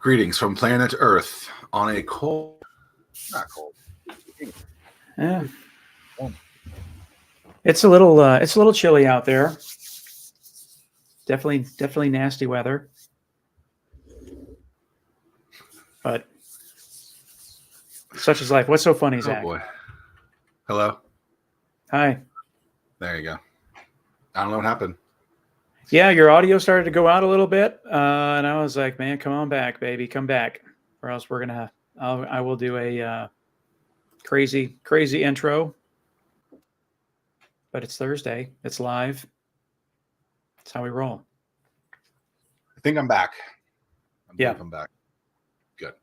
Greetings from planet Earth on a cold, not cold. Yeah. It's a little chilly out there. Definitely nasty weather. But such is life. What's so funny, Zack? Oh boy. Hello. Hi. There you go. I don't know what happened. Yeah, your audio started to go out a little bit, and I was like, "Man, come on back, baby, come back, or else we're gonna. I will do a crazy intro." But it's Thursday. It's live. That's how we roll. I think I'm back. I'm back. Good.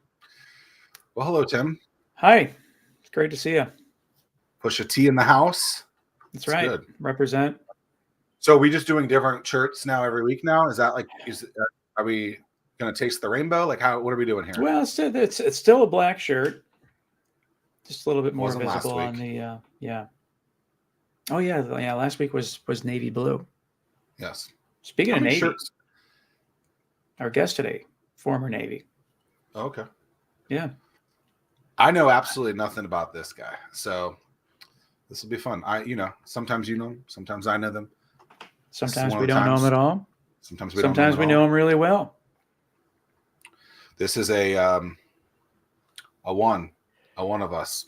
Well, hello, Tim. Hi. It's great to see you. Push a T in the house. That's right. Good. Represent. So are we just doing different shirts now every week now? Is that like, are we going to taste the rainbow? Like what are we doing here? Well, it's still a black shirt. Just a little bit more visible on the, yeah. Oh yeah. Last week was navy blue. Yes. Speaking of Navy, shirts? Our guest today, former Navy. Oh, okay. Yeah. I know absolutely nothing about this guy. So this will be fun. Sometimes you know them, sometimes I know them. Sometimes we don't know them at all. Sometimes we know them really well. This is a one of us.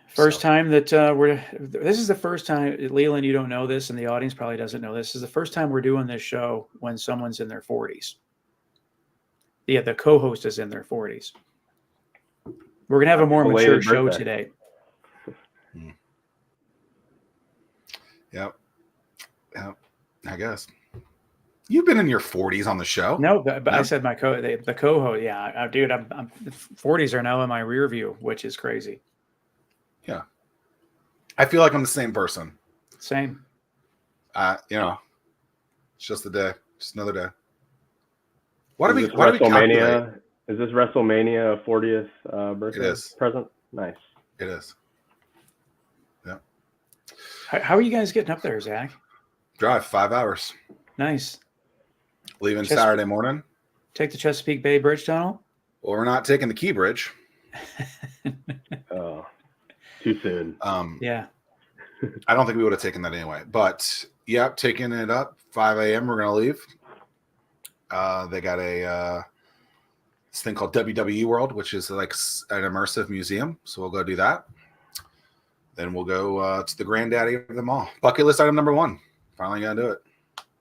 First time that this is the first time, Leland, you don't know this, and the audience probably doesn't know this. This is the first time we're doing this show when someone's in their 40s. Yeah, the co-host is in their 40s. We're going to have a more mature show today. Yep. I guess. You've been in your 40s on the show. No, but I said the co-host. Yeah, dude, I'm 40s are now in my rear view, which is crazy. Yeah. I feel like I'm the same person. Same. It's just a day, just another day. Is this WrestleMania 40th birthday present? Nice. It is. Yeah. How are you guys getting up there, Zack? Drive 5 hours. Nice. Leaving Saturday morning. Take the Chesapeake Bay Bridge Tunnel? Well, we're not taking the Key Bridge. Oh, too soon. Yeah. I don't think we would have taken that anyway. But, yep, taking it up. 5 a.m. We're going to leave. They got this thing called WWE World, which is like an immersive museum. So we'll go do that. Then we'll go to the granddaddy of them all. Bucket list item number 1. Finally got to do it.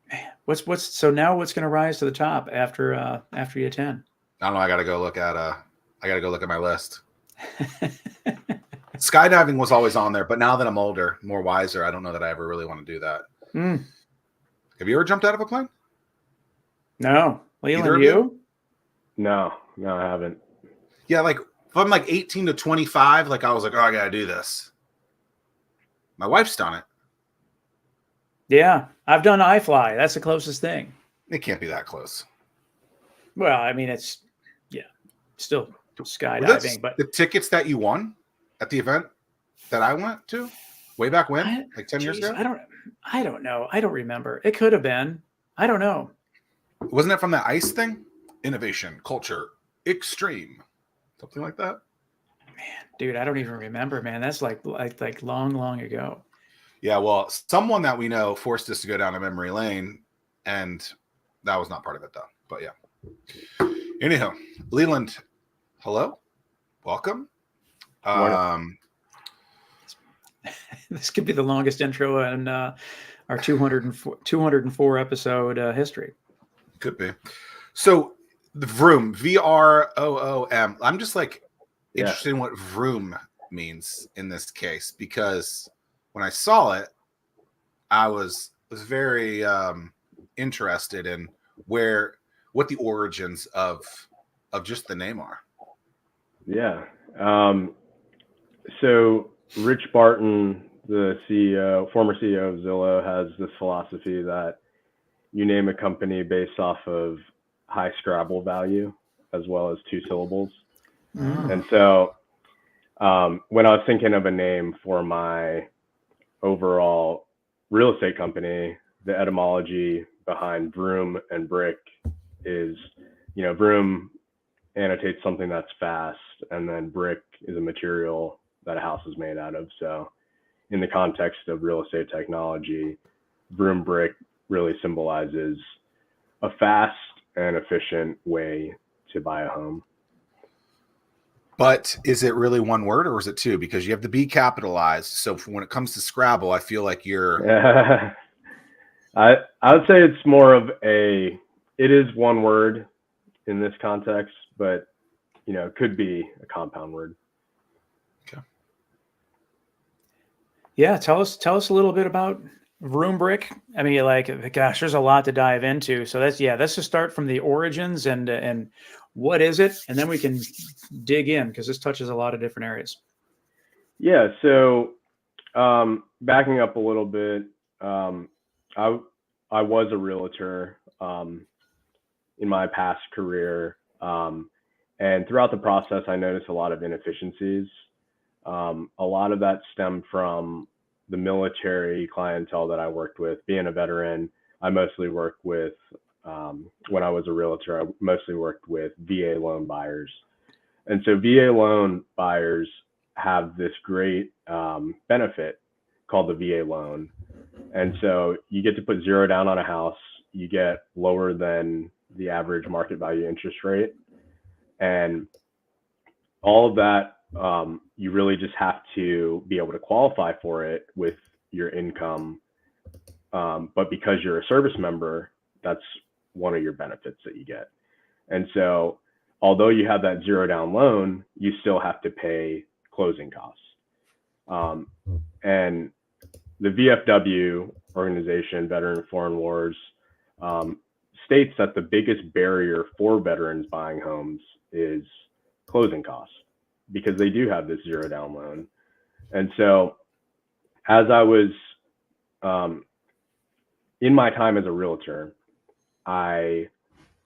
Man, so now what's going to rise to the top after you attend? I don't know. I got to go look at my list. Skydiving was always on there, but now that I'm older, more wiser, I don't know that I ever really want to do that. Have you ever jumped out of a plane? No. Leland, you? No, I haven't. Yeah, like if I'm like 18 to 25, like I was like, oh, I got to do this. My wife's done it. Yeah, I've done iFly. That's the closest thing. It can't be that close. Well, I mean, it's still skydiving. But the tickets that you won at the event that I went to way back when, like 10 years ago? I don't know. I don't remember. It could have been. I don't know. Wasn't it from that ice thing? Innovation, culture, extreme. Something like that? Man, dude, I don't even remember, man. That's like long ago. Yeah, well, someone that we know forced us to go down a memory lane, and that was not part of it, though. But yeah. Anyhow, Leland, hello, welcome. This could be the longest intro in our 204 episode history. Could be. So the Vroom, VROOM. I'm just interested in what Vroom means in this case, because when I saw it, I was very interested in what the origins of just the name are. Yeah. So Rich Barton, the former CEO of Zillow, has this philosophy that you name a company based off of high Scrabble value as well as 2 syllables. And so when I was thinking of a name for my overall real estate company, the etymology behind Vroom and Brick is, Vroom annotates something that's fast, and then brick is a material that a house is made out of. So in the context of real estate technology, VroomBrick really symbolizes a fast and efficient way to buy a home. But is it really one word or is it two? Because you have the B capitalized. So when it comes to Scrabble, I feel like you're. I would say it's more of it is one word in this context, but it could be a compound word. Okay. Yeah, tell us a little bit about VroomBrick. I mean, like, gosh, there's a lot to dive into. So let's just start from the origins and what is it, and then we can dig in because this touches a lot of different areas. Yeah. So backing up a little bit, I was a realtor in my past career, and throughout the process, I noticed a lot of inefficiencies. A lot of that stemmed from the military clientele that I worked with. Being a veteran, I mostly worked with, when I was a realtor, I mostly worked with VA loan buyers. And so VA loan buyers have this great benefit called the VA loan. And so you get to put zero down on a house, you get lower than the average market value interest rate. And all of that, you really just have to be able to qualify for it with your income. But because you're a service member, that's one of your benefits that you get. And so although you have that zero down loan, you still have to pay closing costs. And the VFW organization, Veteran Foreign Wars, states that the biggest barrier for veterans buying homes is closing costs, because they do have this zero down loan. And so as I was in my time as a realtor, I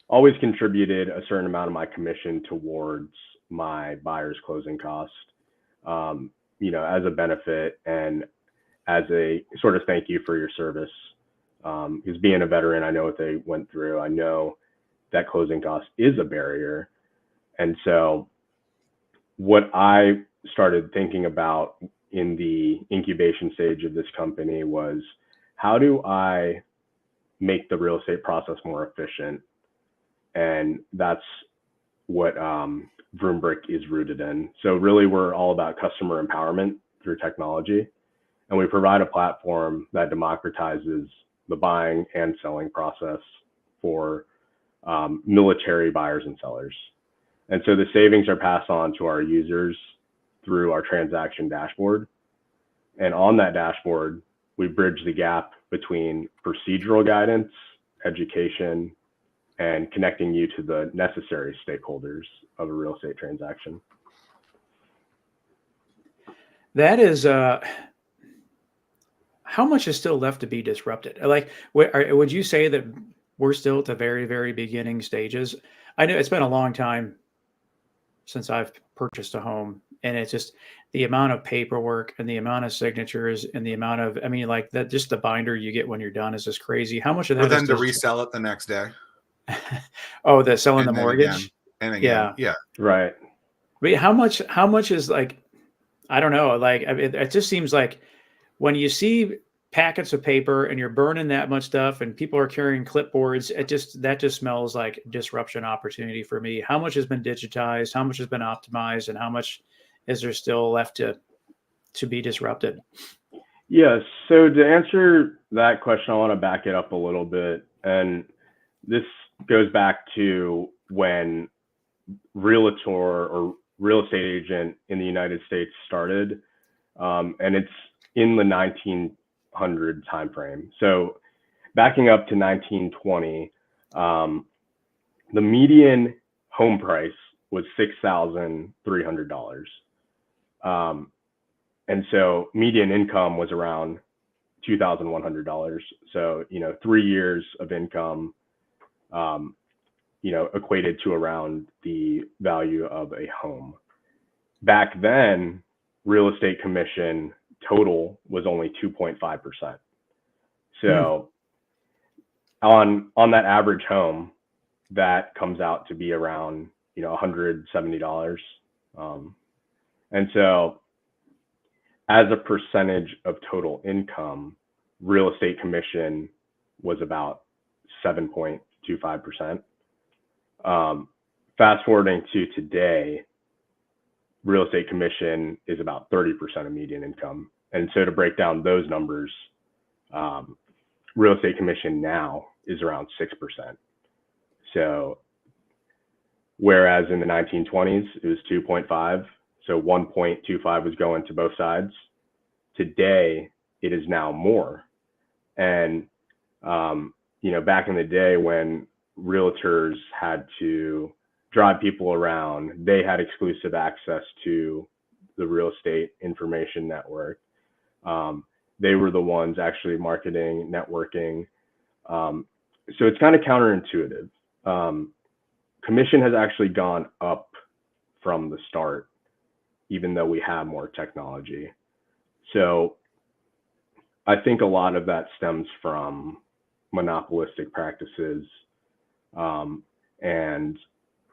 always contributed a certain amount of my commission towards my buyer's closing cost, as a benefit and as a sort of thank you for your service. Because being a veteran, I know what they went through. I know that closing cost is a barrier. And so what I started thinking about in the incubation stage of this company was, how do I make the real estate process more efficient? And that's what VroomBrick is rooted in. So really, we're all about customer empowerment through technology. And we provide a platform that democratizes the buying and selling process for military buyers and sellers. And so the savings are passed on to our users through our transaction dashboard. And on that dashboard, we bridge the gap between procedural guidance, education, and connecting you to the necessary stakeholders of a real estate transaction. That is, how much is still left to be disrupted? Like, would you say that we're still at the very, very beginning stages? I know it's been a long time since I've purchased a home, and it's just the amount of paperwork and the amount of signatures and the amount of, like that, just the binder you get when you're done is just crazy. How much of that? For them to resell it the next day. Oh, the selling the mortgage. And again, yeah. Right. But how much is, like, I don't know, like, it just seems like when you see packets of paper and you're burning that much stuff and people are carrying clipboards, that just smells like disruption opportunity for me. How much has been digitized? How much has been optimized? And how much is there still left to be disrupted? Yeah. So to answer that question, I want to back it up a little bit. And this goes back to when realtor or real estate agent in the United States started. And it's in the 1900 timeframe. So backing up to 1920, the median home price was $6,300. And so median income was around $2,100. So, 3 years of income, equated to around the value of a home. Back then, real estate commission total was only 2.5%. So on that average home, that comes out to be around $170. And so as a percentage of total income, real estate commission was about 7.25%. Fast forwarding to today, real estate commission is about 30% of median income. And so to break down those numbers, real estate commission now is around 6%. So whereas in the 1920s, it was 2.5. So 1.25 was going to both sides. Today, it is now more. And, back in the day when realtors had to drive people around, they had exclusive access to the real estate information network. They were the ones actually marketing, networking. So it's kind of counterintuitive. Commission has actually gone up from the start, even though we have more technology. So I think a lot of that stems from monopolistic practices. And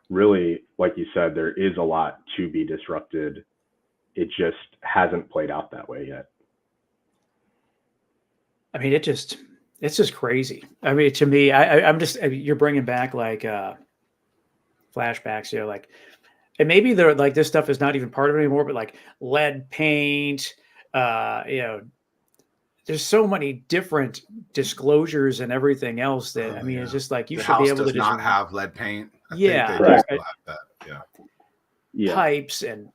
really, like you said, there is a lot to be disrupted. It just hasn't played out that way yet. I mean, it's just crazy. I mean, to me, you're bringing back like flashbacks, like, and maybe they're like, this stuff is not even part of it anymore, but like lead paint, there's so many different disclosures and everything else that, it's just like, you should be able to not have lead paint. I think Yeah. they Right. still have that. Yeah. pipes and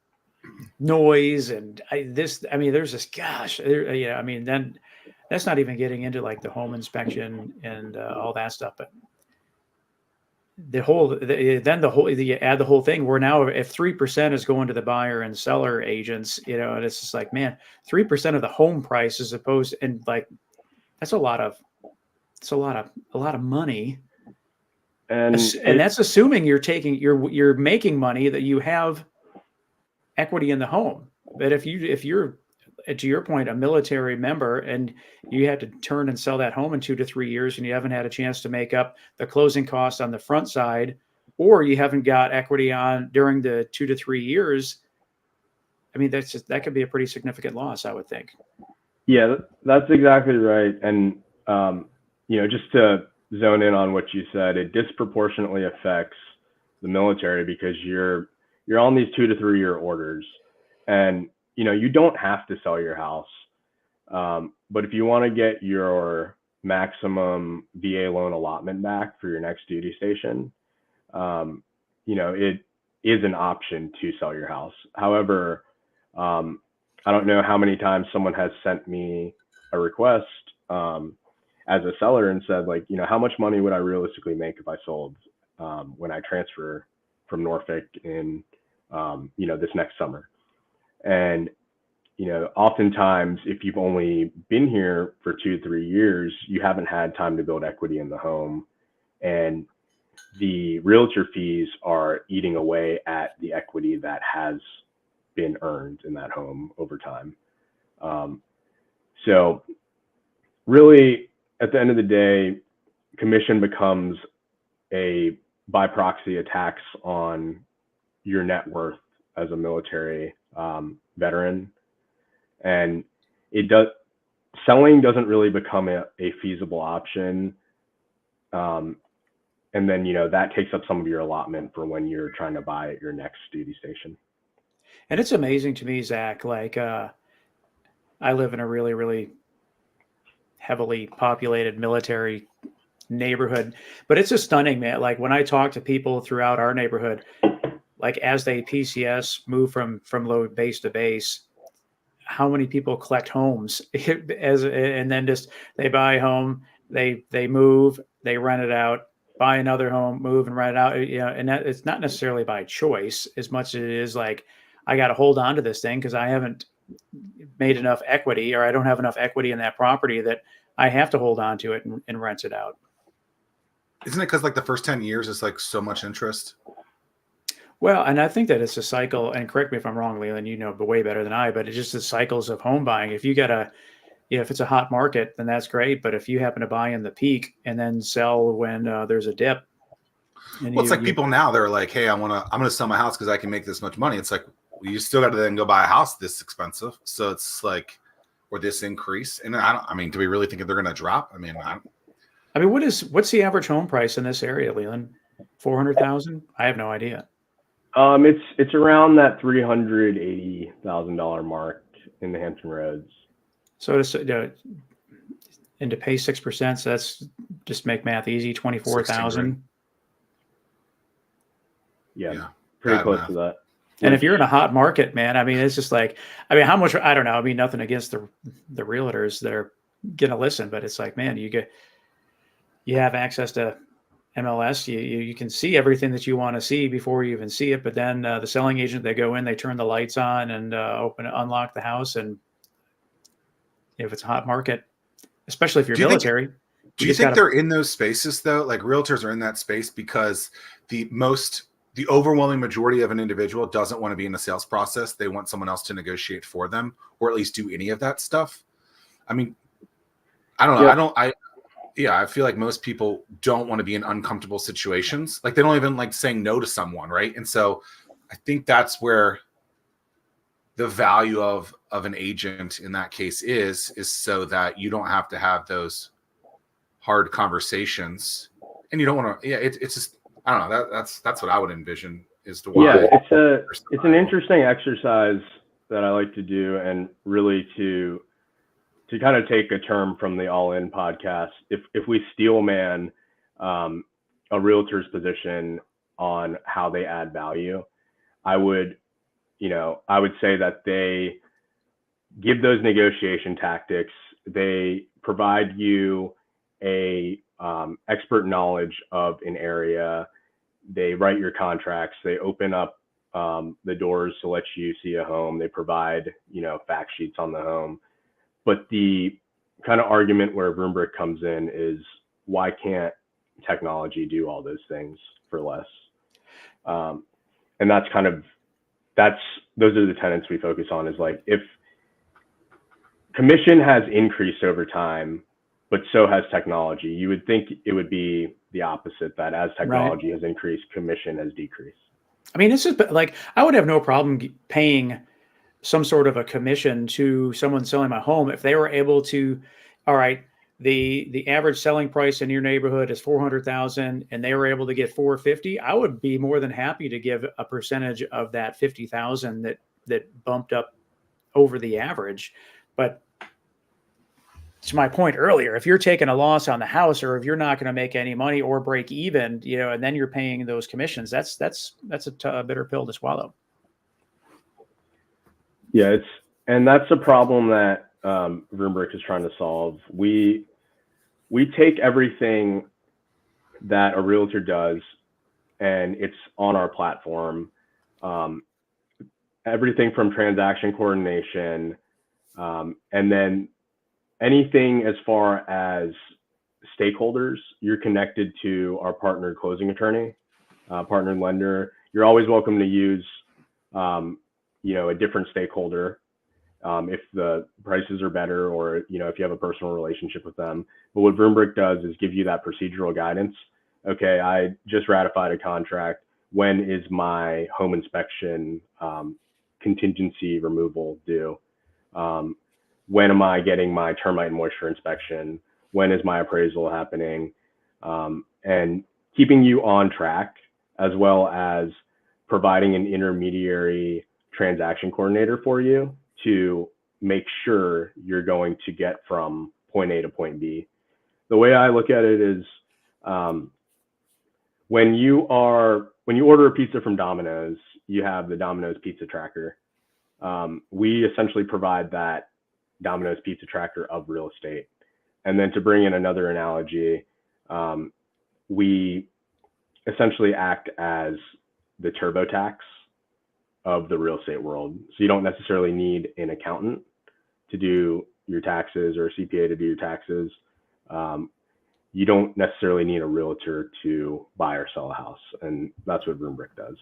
noise and there's this, then that's not even getting into like the home inspection and all that stuff. But you add the whole thing where now if 3% is going to the buyer and seller agents, and it's just like, man, 3% of the home price as opposed, and like, that's a lot of money. And that's assuming you're making money, that you have equity in the home. But if you're, to your point, a military member, and you had to turn and sell that home in 2 to 3 years, and you haven't had a chance to make up the closing costs on the front side, or you haven't got equity on during the 2 to 3 years, that could be a pretty significant loss, I would think. Yeah, that's exactly right. And, just to zone in on what you said, it disproportionately affects the military because you're on these 2 to 3 year orders, and you don't have to sell your house. But if you want to get your maximum VA loan allotment back for your next duty station, it is an option to sell your house. However, I don't know how many times someone has sent me a request as a seller and said, like, how much money would I realistically make if I sold when I transfer from Norfolk in, this next summer? And, oftentimes if you've only been here for 2 to 3 years, you haven't had time to build equity in the home. And the realtor fees are eating away at the equity that has been earned in that home over time. So really, at the end of the day, commission becomes by proxy a tax on your net worth as a military veteran. And selling doesn't really become a feasible option. And then, that takes up some of your allotment for when you're trying to buy at your next duty station. And it's amazing to me, Zach, like I live in a really, really heavily populated military neighborhood, but it's just stunning, man. Like when I talk to people throughout our neighborhood, like as they PCS move from low base to base, how many people collect homes and then just they buy a home, they move, they rent it out, buy another home, move and rent it out. And that it's not necessarily by choice as much as it is like, I got to hold on to this thing because I haven't made enough equity, or I don't have enough equity in that property that I have to hold on to it and rent it out. Isn't it because like the first 10 years is like so much interest? Well, and I think that it's a cycle, and correct me if I'm wrong, Leland, but way better than I, but it's just the cycles of home buying. If you got if it's a hot market, then that's great. But if you happen to buy in the peak and then sell when there's a dip, And Well, it's like people now, they're like, hey, I'm gonna sell my house because I can make this much money. It's like, well, you still got to then go buy a house this expensive. So it's like, or this increase. And I mean, do we really think they're going to drop? I mean, what's the average home price in this area, Leland? 400,000? I have no idea. It's around that $380,000 mark in the Hampton Roads. So and to pay 6%, so that's just make math easy, 24,000. Yeah, pretty close to that. And if you're in a hot market, man, I mean, it's just like, I mean, how much, I don't know. I mean, nothing against the realtors that are going to listen, but it's like, man, you have access to MLS. You can see everything that you want to see before you even see it. But then the selling agent, they go in, they turn the lights on and unlock the house. And if it's a hot market, especially if you're military. Do you think they're in those spaces though? Like realtors are in that space because the overwhelming majority of an individual doesn't want to be in the sales process. They want someone else to negotiate for them, or at least do any of that stuff. I mean, I don't know. Yeah. I feel like most people don't want to be in uncomfortable situations. Like they don't even like saying no to someone. Right. And so I think that's where the value of an agent in that case is so that you don't have to have those hard conversations, and you don't want to. Yeah, it's just, I don't know. That's what I would envision is to. Yeah, it's an interesting exercise that I like to do, and really to kind of take a term from the All In podcast. If we steel man a realtor's position on how they add value, I would say that they give those negotiation tactics. They provide you a expert knowledge of an area. They write your contracts. They open up the doors to let you see a home. They provide, fact sheets on the home. But the kind of argument where VroomBrick comes in is, why can't technology do all those things for less? And those are the tenets we focus on, is like, if commission has increased over time, but so has technology, you would think it would be the opposite, that as technology has increased, commission has decreased. I mean, this is like, I would have no problem paying some sort of a commission to someone selling my home if they were able to, all right, the average selling price in your neighborhood is 400,000 and they were able to get 450. I would be more than happy to give a percentage of that 50,000 that bumped up over the average. But to my point earlier, if you're taking a loss on the house, or if you're not going to make any money or break even, and then you're paying those commissions, that's a bitter pill to swallow. Yeah, and that's a problem that VroomBrick is trying to solve. We take everything that a realtor does, and it's on our platform. Everything from transaction coordination, and then anything as far as stakeholders. You're connected to our partnered closing attorney, partnered lender. You're always welcome to use, a different stakeholder if the prices are better, or if you have a personal relationship with them. But what VroomBrick does is give you that procedural guidance. Okay, I just ratified a contract. When is my home inspection contingency removal due? When am I getting my termite and moisture inspection? When is my appraisal happening? And keeping you on track, as well as providing an intermediary transaction coordinator for you to make sure you're going to get from point A to point B. The way I look at it is, when you order a pizza from Domino's, you have the Domino's pizza tracker. We essentially provide that Domino's pizza tracker of real estate. And then to bring in another analogy, we essentially act as the TurboTax of the real estate world. So you don't necessarily need an accountant to do your taxes, or a CPA to do your taxes. You don't necessarily need a realtor to buy or sell a house. And that's what VroomBrick does.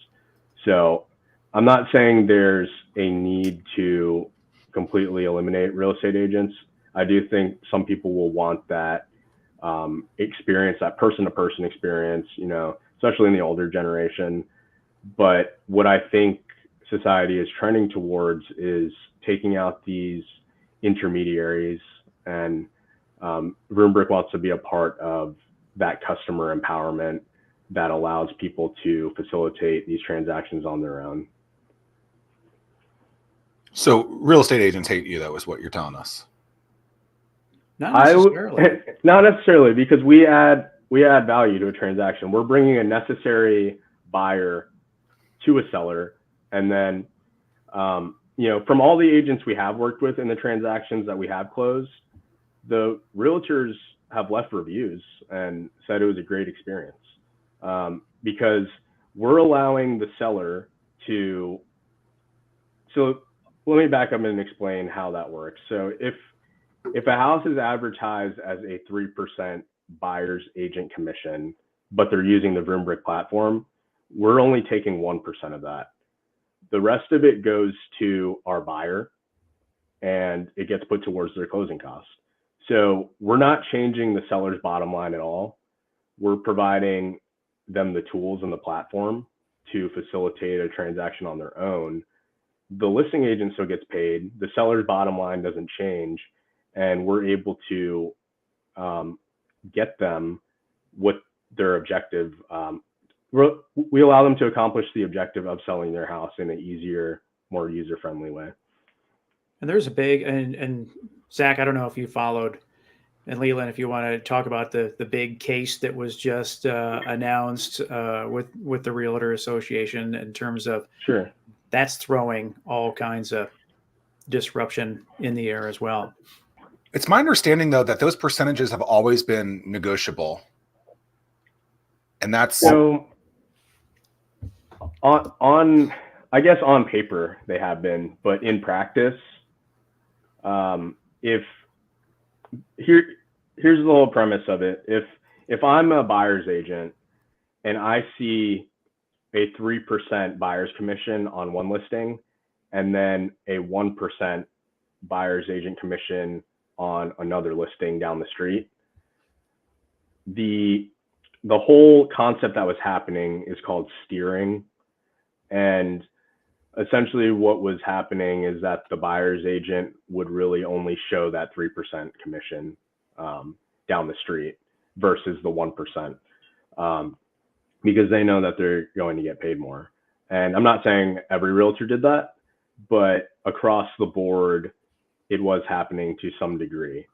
So I'm not saying there's a need to completely eliminate real estate agents. I do think some people will want that experience, that person-to-person experience. especially in the older generation. But what I think society is trending towards is taking out these intermediaries, and VroomBrick wants to be a part of that customer empowerment that allows people to facilitate these transactions on their own. So real estate agents hate you, though, is what you're telling us. Not necessarily. Not necessarily, because we add value to a transaction. We're bringing a necessary buyer to a seller, and then from all the agents we have worked with in the transactions that we have closed, the realtors have left reviews and said it was a great experience, because we're allowing the seller to. So let me back up and explain how that works. So if a house is advertised as a 3% buyer's agent commission, but they're using the VroomBrick platform, we're only taking 1% of that. The rest of it goes to our buyer, and it gets put towards their closing costs. So we're not changing the seller's bottom line at all. We're providing them the tools and the platform to facilitate a transaction on their own. The listing agent still gets paid. The seller's bottom line doesn't change, and we're able to get them what their objective. We allow them to accomplish the objective of selling their house in an easier, more user-friendly way. And there's a big, and Zach, I don't know if you followed, and Leland, if you want to talk about the big case that was just announced with the Realtor Association in terms of, sure, that's throwing all kinds of disruption in the air as well. It's my understanding, though, that those percentages have always been negotiable. And that's so on I guess on paper they have been, but in practice, here's the whole premise of it. If I'm a buyer's agent and I see a 3% buyer's commission on one listing, and then a 1% buyer's agent commission on another listing down the street, the whole concept that was happening is called steering. And essentially what was happening is that the buyer's agent would really only show that 3% commission down the street versus the 1%, because they know that they're going to get paid more. And I'm not saying every realtor did that, but across the board, it was happening to some degree.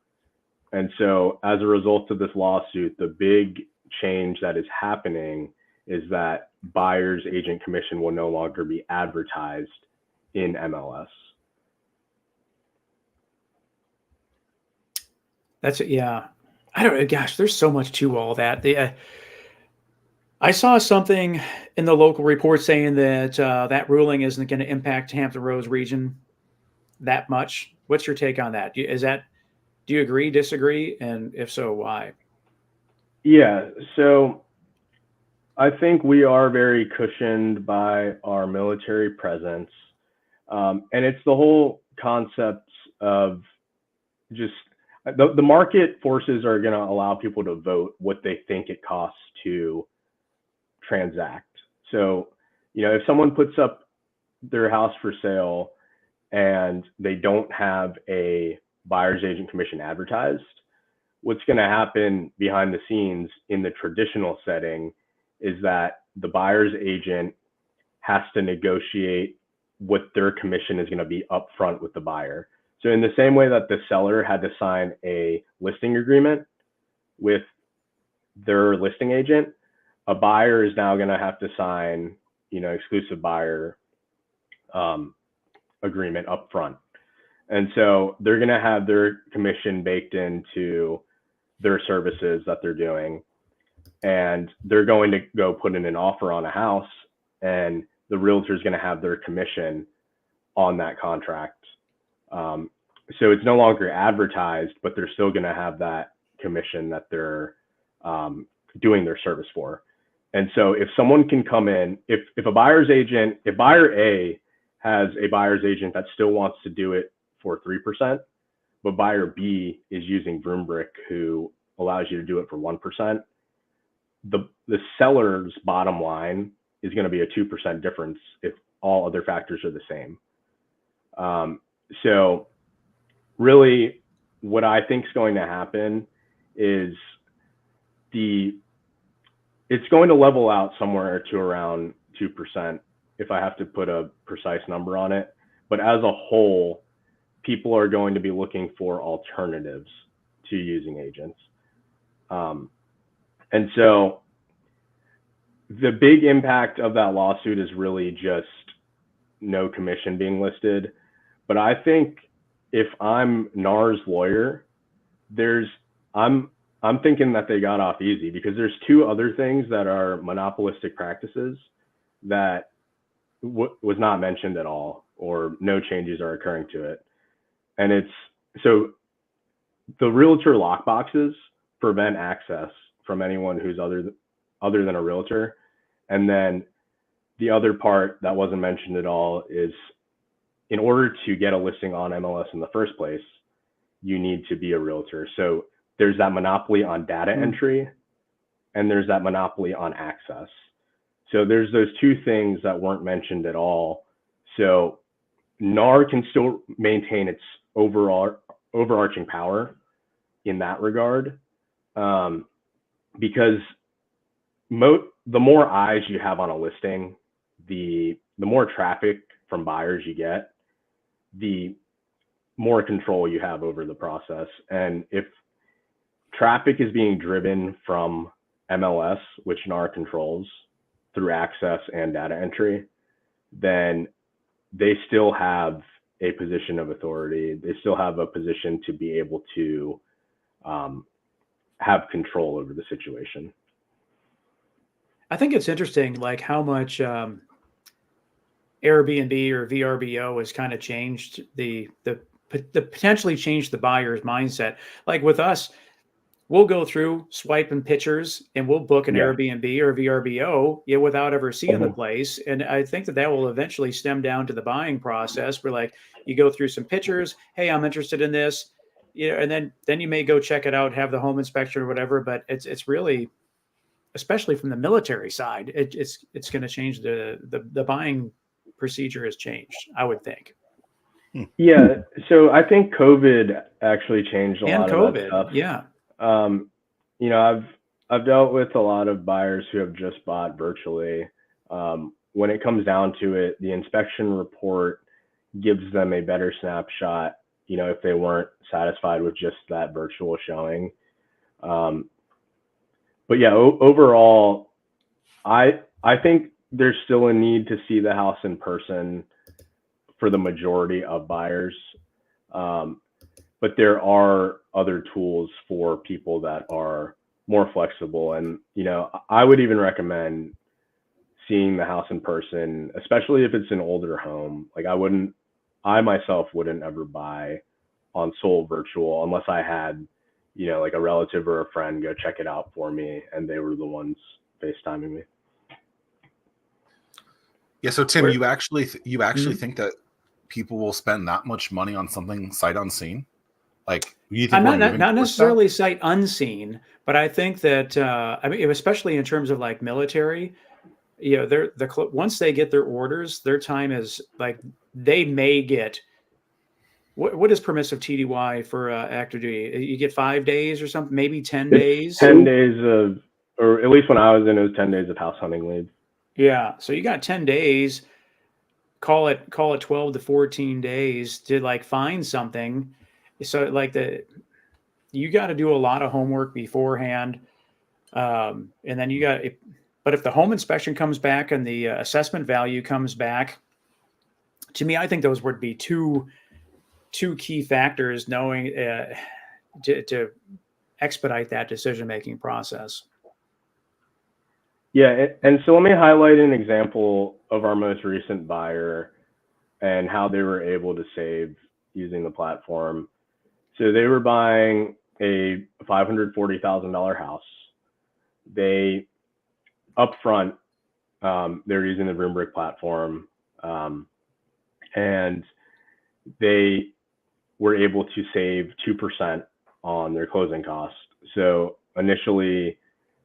And so as a result of this lawsuit, the big change that is happening is that buyer's agent commission will no longer be advertised in MLS. That's it. Yeah. I don't know. Gosh, there's so much to all that. I saw something in the local report saying that that ruling isn't going to impact Hampton Roads region that much. What's your take on that? Do you agree, disagree? And if so, why? Yeah. So I think we are very cushioned by our military presence. And it's the whole concept of just the market forces are going to allow people to vote what they think it costs to transact. So, if someone puts up their house for sale and they don't have a buyer's agent commission advertised, what's going to happen behind the scenes in the traditional setting is that the buyer's agent has to negotiate what their commission is going to be upfront with the buyer. So in the same way that the seller had to sign a listing agreement with their listing agent, a buyer is now going to have to sign, exclusive buyer agreement upfront. And so they're going to have their commission baked into their services that they're doing. And they're going to go put in an offer on a house, and the realtor is going to have their commission on that contract. So it's no longer advertised, but they're still going to have that commission that they're doing their service for. And so if someone can come in, if buyer A has a buyer's agent that still wants to do it for 3%, but buyer B is using VroomBrick, who allows you to do it for 1%, the seller's bottom line is going to be a 2% difference if all other factors are the same. So really what I think is going to happen is it's going to level out somewhere to around 2% if I have to put a precise number on it. But as a whole, people are going to be looking for alternatives to using agents. And so the big impact of that lawsuit is really just no commission being listed. But I think if I'm NAR's lawyer, I'm thinking that they got off easy, because there's two other things that are monopolistic practices that was not mentioned at all, or no changes are occurring to it. And it's, so the realtor lockboxes prevent access from anyone who's other than a realtor. And then the other part that wasn't mentioned at all is, in order to get a listing on MLS in the first place, you need to be a realtor. So there's that monopoly on data entry, and there's that monopoly on access. So there's those two things that weren't mentioned at all. So NAR can still maintain its overarching power in that regard, because the more eyes you have on a listing, the more traffic from buyers you get, the more control you have over the process. And if traffic is being driven from MLS, which NAR controls through access and data entry, then they still have a position of authority. They still have a position to be able to have control over the situation. I think it's interesting, like how much Airbnb or VRBO has kind of changed the potentially changed the buyer's mindset. Like with us, we'll go through swiping pictures and we'll book an Airbnb or VRBO without ever seeing the place. And I think that will eventually stem down to the buying process, where like you go through some pictures. Hey, I'm interested in this, and then you may go check it out, have the home inspection or whatever. But it's really, especially from the military side, it's going to change the buying procedure has changed, I would think. Yeah. So I think COVID actually changed a lot of that stuff. Yeah. I've dealt with a lot of buyers who have just bought virtually. When it comes down to it, the inspection report gives them a better snapshot, if they weren't satisfied with just that virtual showing. But yeah, overall, I think there's still a need to see the house in person for the majority of buyers. But there are other tools for people that are more flexible. And, I would even recommend seeing the house in person, especially if it's an older home. Like I myself wouldn't ever buy on sole virtual unless I had, like a relative or a friend go check it out for me and they were the ones FaceTiming me. Yeah. So Tim, you actually think that people will spend that much money on something sight unseen? Like, you think I'm not necessarily sight unseen, but I think that especially in terms of like military, once they get their orders, their time is like, they may get what is permissive TDY for active duty? You get 5 days or something, maybe 10 days. 10 days of, or at least when I was in, it was 10 days of house hunting leave. Yeah, so you got 10 days. Call it 12 to 14 days to like find something. So like you got to do a lot of homework beforehand. And then but if the home inspection comes back and the assessment value comes back, to me, I think those would be two key factors knowing to expedite that decision-making process. Yeah. And so let me highlight an example of our most recent buyer and how they were able to save using the platform. So they were buying a $540,000 house. They upfront, they're using the VroomBrick platform, and they were able to save 2% on their closing costs. So initially,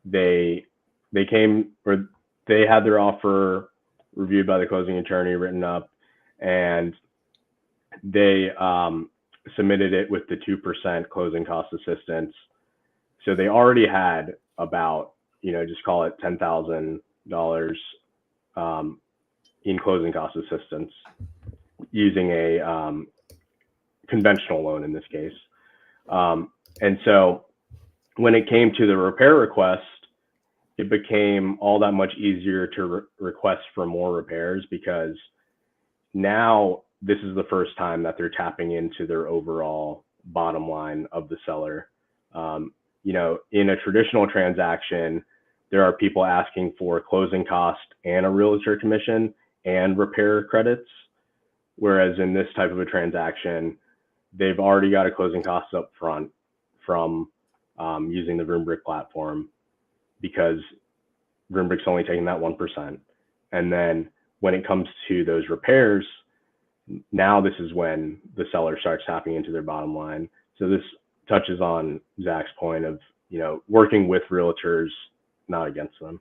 they they had their offer reviewed by the closing attorney, written up, and they submitted it with the 2% closing cost assistance. So they already had about, just call it $10,000 in closing cost assistance using a conventional loan in this case. And so when it came to the repair request, it became all that much easier to request for more repairs, because now this is the first time that they're tapping into their overall bottom line of the seller. In a traditional transaction, there are people asking for closing cost and a realtor commission and repair credits. Whereas in this type of a transaction, they've already got a closing cost up front from using the VroomBrick platform, because VroomBrick's only taking that 1%. And then when it comes to those repairs, now this is when the seller starts tapping into their bottom line. So this touches on Zach's point of, working with realtors, not against them.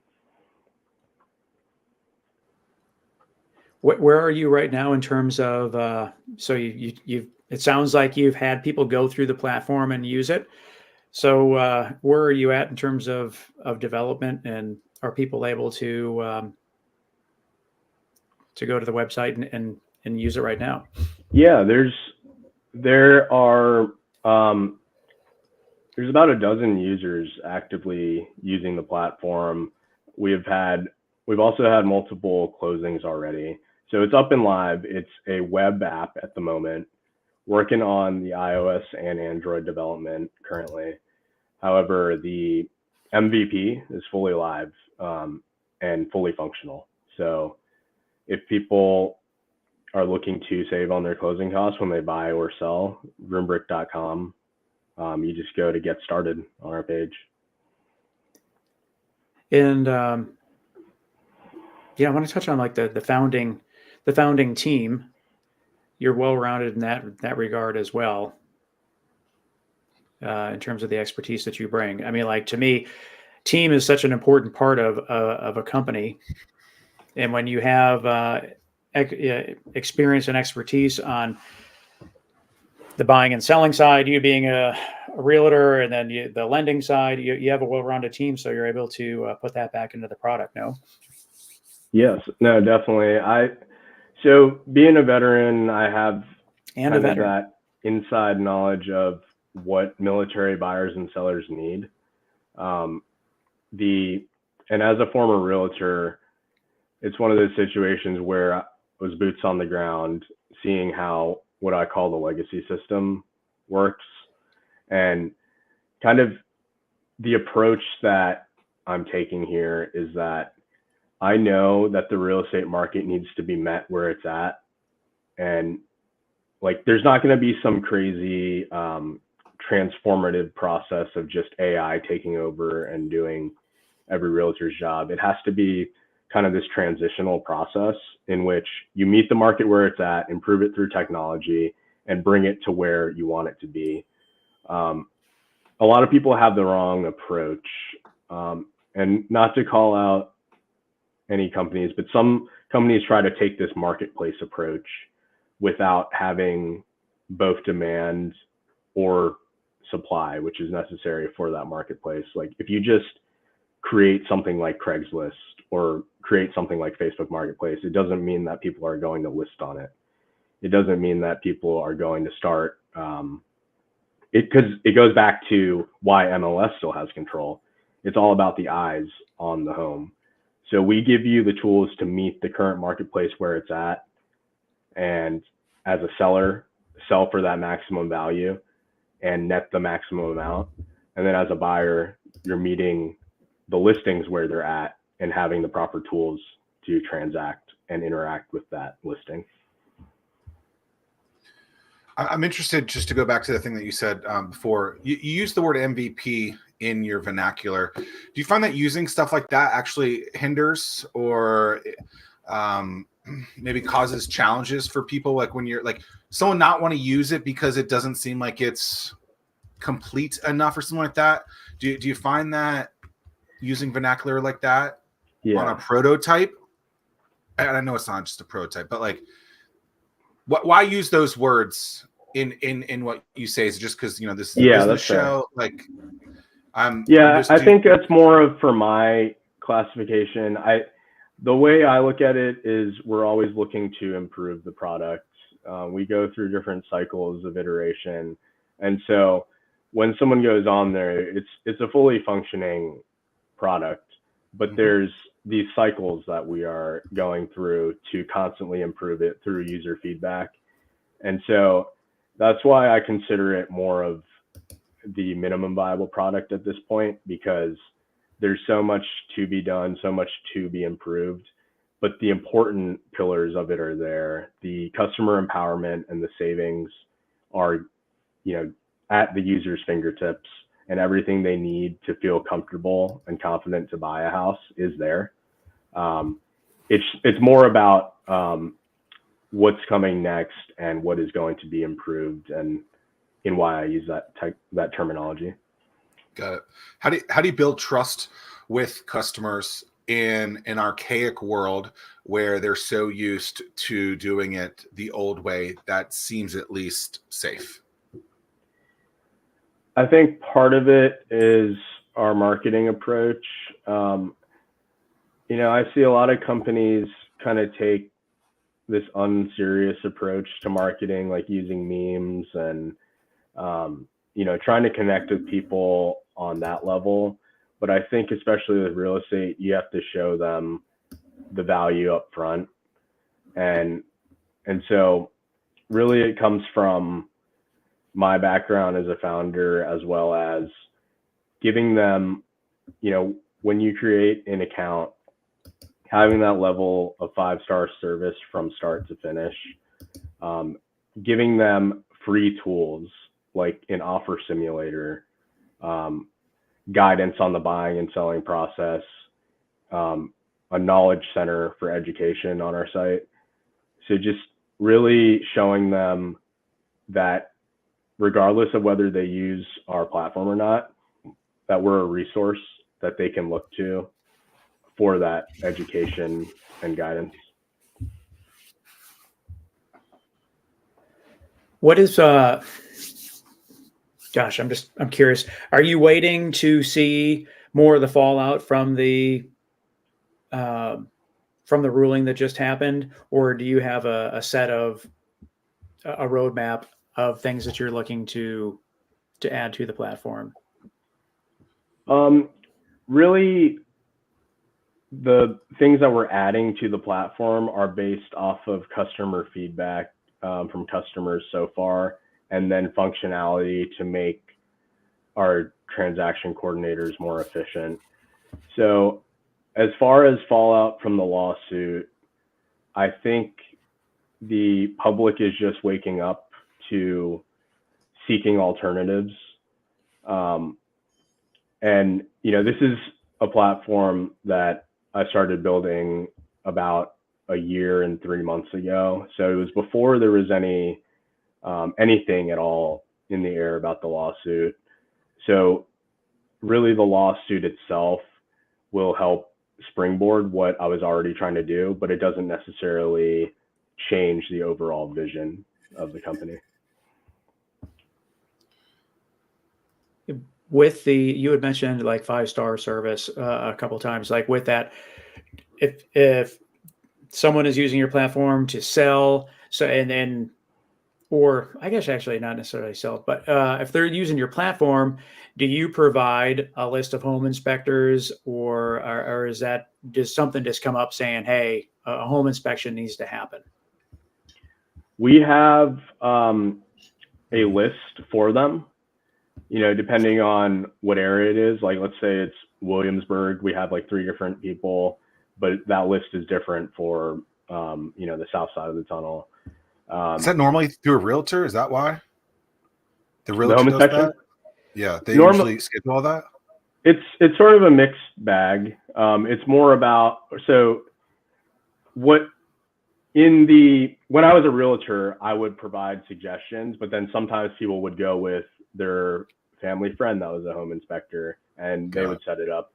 Where are you right now in terms of, so you've, it sounds like you've had people go through the platform and use it. So where are you at in terms of development, and are people able to go to the website and use it right now? Yeah, there are there's about a dozen users actively using the platform. We've also had multiple closings already. So it's up and live. It's a web app at the moment, working on the iOS and Android development currently. However, the MVP is fully live and fully functional. So if people are looking to save on their closing costs when they buy or sell, VroomBrick.com, you just go to get started on our page. And I want to touch on like the founding team. You're well-rounded in that regard as well, in terms of the expertise that you bring. I mean, like, to me, team is such an important part of a company. And when you have experience and expertise on the buying and selling side, you being a realtor, and then the lending side, you have a well-rounded team, so you're able to put that back into the product. No? Yes, no, definitely. So being a veteran, I have kind of that inside knowledge of what military buyers and sellers need. And as a former realtor, it's one of those situations where I was boots on the ground, seeing how what I call the legacy system works, and kind of the approach that I'm taking here is that I know that the real estate market needs to be met where it's at. And like, there's not going to be some crazy transformative process of just AI taking over and doing every realtor's job. It has to be kind of this transitional process in which you meet the market where it's at, improve it through technology, and bring it to where you want it to be. A lot of people have the wrong approach, and not to call out any companies, but some companies try to take this marketplace approach without having both demand or supply, which is necessary for that marketplace. Like, if you just create something like Craigslist or create something like Facebook Marketplace, it doesn't mean that people are going to list on it. It doesn't mean that people are going to start because it goes back to why MLS still has control. It's all about the eyes on the home. So we give you the tools to meet the current marketplace where it's at, and as a seller, sell for that maximum value and net the maximum amount. And then as a buyer, you're meeting the listings where they're at and having the proper tools to transact and interact with that listing. I'm interested, just to go back to the thing that you said before. You used the word MVP in your vernacular. Do you find that using stuff like that actually hinders or maybe causes challenges for people? Like, when you're like, someone not want to use it because it doesn't seem like it's complete enough or something like that. Do you find that using vernacular like that on a Yeah. prototype. And I know it's not just a prototype, but like, why use those words in what you say? Is it just because this is a business that's fair. show? Like, I'm just I think that's more of for my classification. The way I look at it is we're always looking to improve the product. We go through different cycles of iteration, and so when someone goes on there, it's a fully functioning product, but there's these cycles that we are going through to constantly improve it through user feedback. And so that's why I consider it more of the minimum viable product at this point, because there's so much to be done, so much to be improved, but the important pillars of it are there. The customer empowerment and the savings are, at the user's fingertips, and everything they need to feel comfortable and confident to buy a house is there. It's more about what's coming next and what is going to be improved, and why I use that terminology. Got it. How do you build trust with customers in an archaic world where they're so used to doing it the old way that seems at least safe? I think part of it is our marketing approach. I see a lot of companies kind of take this unserious approach to marketing, like using memes and, trying to connect with people on that level. But I think especially with real estate, you have to show them the value up front. And so really it comes from my background as a founder, as well as giving them, when you create an account, having that level of 5-star service from start to finish, giving them free tools like an offer simulator, guidance on the buying and selling process, a knowledge center for education on our site. So just really showing them that regardless of whether they use our platform or not, that we're a resource that they can look to for that education and guidance. What is gosh, I'm curious. Are you waiting to see more of the fallout from the ruling that just happened, or do you have a set of a roadmap of things that you're looking to add to the platform? Really, the things that we're adding to the platform are based off of customer feedback from customers so far, and then functionality to make our transaction coordinators more efficient. So as far as fallout from the lawsuit, I think the public is just waking up to seeking alternatives. And, this is a platform that I started building about a year and 3 months ago. So it was before there was anything at all in the air about the lawsuit. So really the lawsuit itself will help springboard what I was already trying to do, but it doesn't necessarily change the overall vision of the company. With you had mentioned like 5-star service a couple of times, like with that, if someone is using your platform to sell, or I guess actually not necessarily sell, but if they're using your platform, do you provide a list of home inspectors, or does something just come up saying, hey, a home inspection needs to happen? We have a list for them, depending on what area it is. Like, let's say it's Williamsburg, we have like 3 different people, but that list is different for, the south side of the tunnel. Is that normally through a realtor? Is that why the realtor home does inspection? that? Yeah, they usually schedule all that. It's sort of a mixed bag. It's more about, when I was a realtor, I would provide suggestions, but then sometimes people would go with their family friend that was a home inspector, and they would set it up.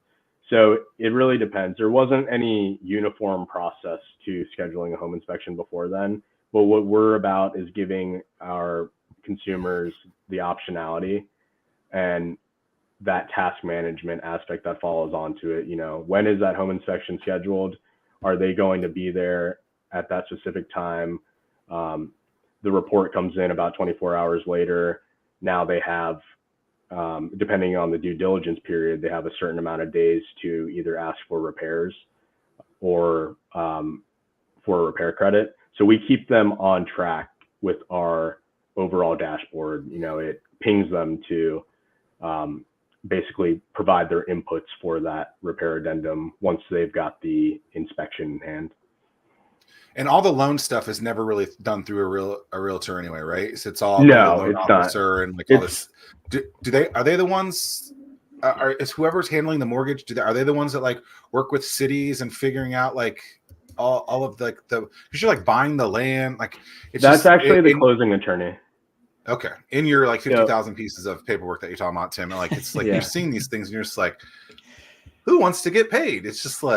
So it really depends. There wasn't any uniform process to scheduling a home inspection before then. But what we're about is giving our consumers the optionality and that task management aspect that follows onto it. When is that home inspection scheduled? Are they going to be there at that specific time? The report comes in about 24 hours later. Now they have, depending on the due diligence period, they have a certain amount of days to either ask for repairs or for a repair credit. So we keep them on track with our overall dashboard. It pings them to basically provide their inputs for that repair addendum once they've got the inspection in hand. And all the loan stuff is never really done through a realtor anyway, right? So it's all No, the loan it's officer not. and all this. Are they the ones? Is whoever's handling the mortgage? Are they the ones that work with cities and figuring out all of the because you're buying the land That's actually the closing attorney. Okay, in your 50,000 pieces of paperwork that you're talking about, Tim, it's Yeah. You're seeing these things and you're just who wants to get paid? It's just So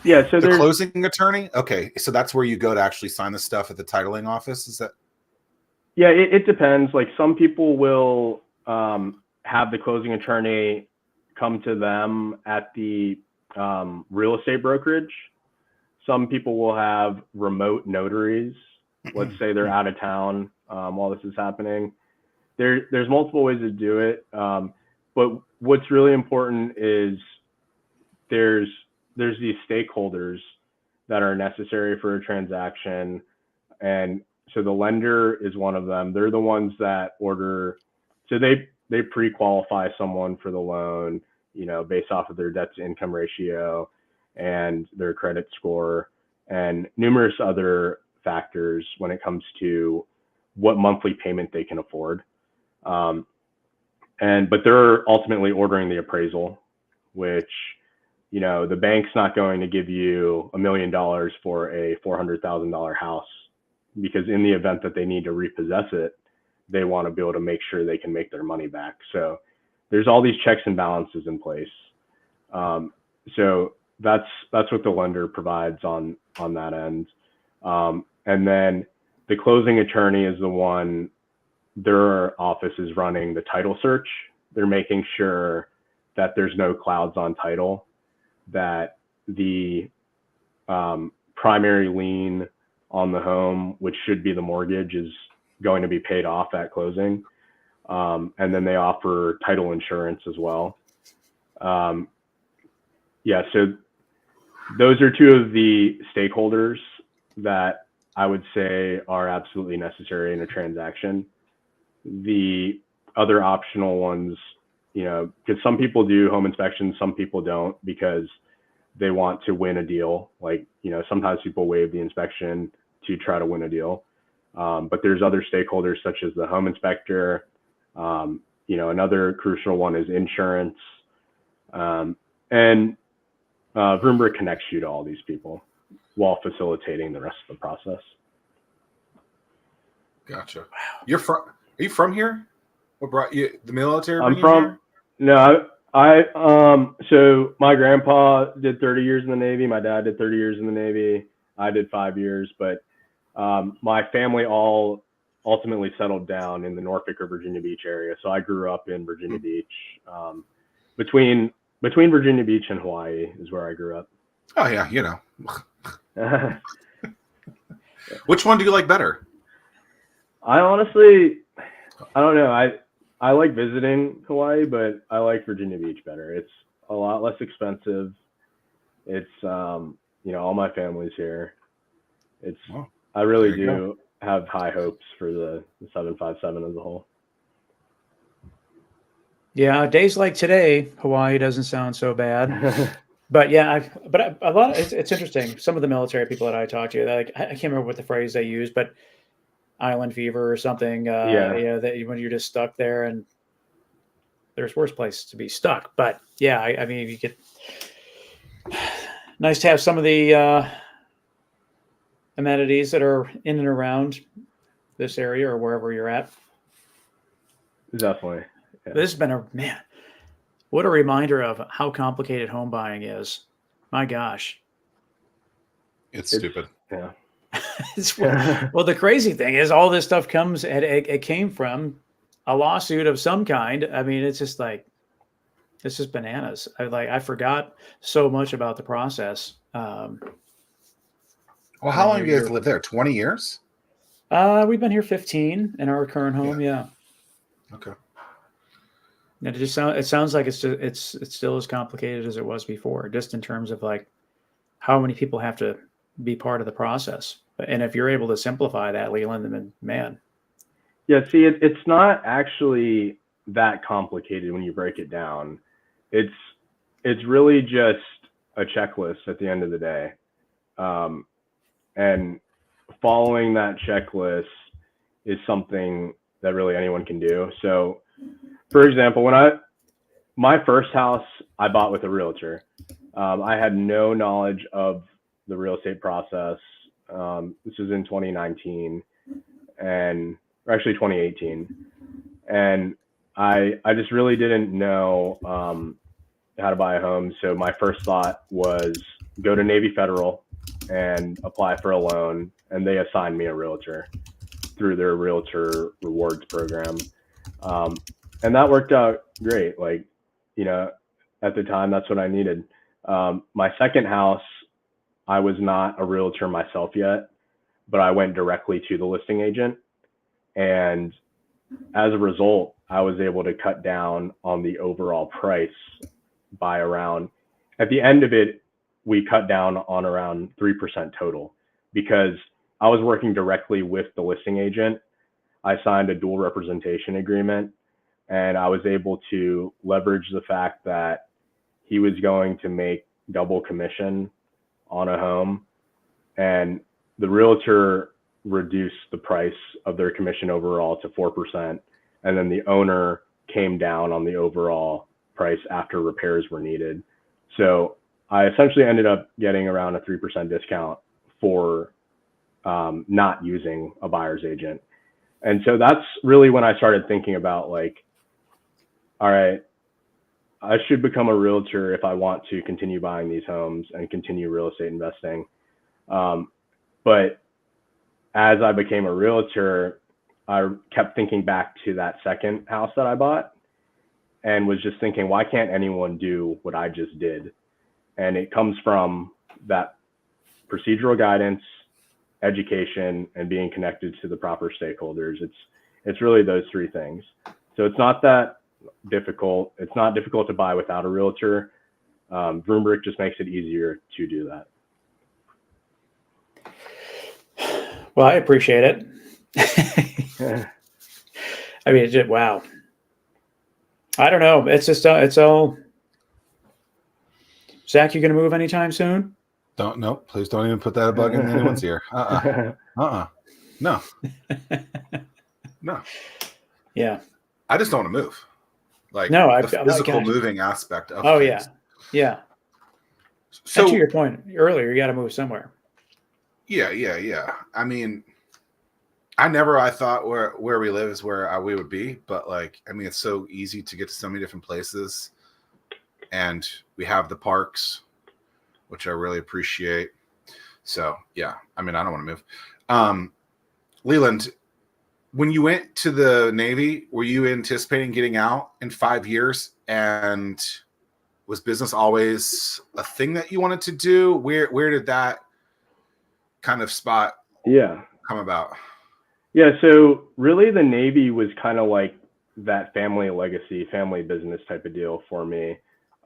the closing attorney. Okay, so that's where you go to actually sign the stuff at the titling office. Is that? Yeah, it depends. Some people will have the closing attorney come to them at the real estate brokerage. Some people will have remote notaries. Let's say they're out of town while this is happening. There's multiple ways to do it. But what's really important is there's these stakeholders that are necessary for a transaction. And so the lender is one of them. They're the ones that order. So they pre-qualify someone for the loan, based off of their debt to income ratio and their credit score and numerous other factors when it comes to what monthly payment they can afford. But they're ultimately ordering the appraisal, which, the bank's not going to give you $1 million for a $400,000 house, because in the event that they need to repossess it, they want to be able to make sure they can make their money back. So there's all these checks and balances in place. So that's what the lender provides on that end. And then the closing attorney is the one, their office is running the title search. They're making sure that there's no clouds on title, that the primary lien on the home, which should be the mortgage, is going to be paid off at closing. And then they offer title insurance as well. So those are two of the stakeholders that I would say are absolutely necessary in a transaction. The other optional ones, because some people do home inspections, some people don't, because they want to win a deal. Sometimes people waive the inspection to try to win a deal. But there's other stakeholders such as the home inspector. Another crucial one is insurance. And VroomBrick connects you to all these people while facilitating the rest of the process. Gotcha. Wow. Are you from here? What brought you? The military? I'm from. Here? No, so my grandpa did 30 years in the Navy. My dad did 30 years in the Navy. I did 5 years, but my family all ultimately settled down in the Norfolk or Virginia Beach area. So I grew up in Virginia Beach. Between Virginia Beach and Hawaii is where I grew up. Oh yeah, Which one do you like better? I don't know. I like visiting Hawaii, but I like Virginia Beach better. It's a lot less expensive. It's all my family's here. I really do have high hopes for the 757 as a whole. Yeah, days like today, Hawaii doesn't sound so bad. But yeah, a lot. It's interesting. Some of the military people that I talk to, I can't remember what the phrase they use, but island fever or something. That when you're just stuck there, and there's worse places to be stuck. But yeah, I mean, you get nice to have some of the amenities that are in and around this area or wherever you're at. Definitely. Yeah. This has been what a reminder of how complicated home buying is. My gosh. It's stupid. Yeah. Well, the crazy thing is all this stuff comes and it came from a lawsuit of some kind. I mean, it's just bananas. I forgot so much about the process. Well, how long have you guys lived there? 20 years? We've been here 15 in our current home. Yeah. Okay. And it sounds like it's still as complicated as it was before, just in terms of like how many people have to be part of the process. And if you're able to simplify that, Leland, then man. Yeah, see, it's not actually that complicated when you break it down. It's really just a checklist at the end of the day. And following that checklist is something that really anyone can do. So, for example, my first house I bought with a realtor. I had no knowledge of the real estate process. This was in 2019 or actually 2018. And I just really didn't know how to buy a home. So my first thought was go to Navy Federal and apply for a loan. And they assigned me a realtor through their realtor rewards program. And that worked out great. Like, at the time, that's what I needed. My second house, I was not a realtor myself yet, but I went directly to the listing agent. And as a result, I was able to cut down on the overall price by at the end of it, we cut down on around 3% total because I was working directly with the listing agent. I signed a dual representation agreement, and I was able to leverage the fact that he was going to make double commission on a home, and the realtor reduced the price of their commission overall to 4%. And then the owner came down on the overall price after repairs were needed. So I essentially ended up getting around a 3% discount for not using a buyer's agent. And so that's really when I started thinking about like, all right, I should become a realtor if I want to continue buying these homes and continue real estate investing. But as I became a realtor, I kept thinking back to that second house that I bought and was just thinking, why can't anyone do what I just did? And it comes from that procedural guidance, education, and being connected to the proper stakeholders. It's really those three things. So it's not that difficult. It's not difficult to buy without a realtor. VroomBrick just makes it easier to do that. Well, I appreciate it. I mean, wow. I don't know. It's just, it's all. Zach, you going to move anytime soon? No, please don't even put that bug in anyone's ear. No. No. Yeah. I just don't want to move. Like no, the physical moving aspect of things. Yeah. So and to your point earlier, you got to move somewhere. Yeah. I mean, I thought where we live is where we would be, but like, I mean, it's so easy to get to so many different places, and we have the parks, which I really appreciate. So yeah, I mean, I don't want to move. Leland, when you went to the Navy, were you anticipating getting out in 5 years? And was business always a thing that you wanted to do? Where did that kind of spot come about? Yeah, so really the Navy was kind of like that family legacy, family business type of deal for me.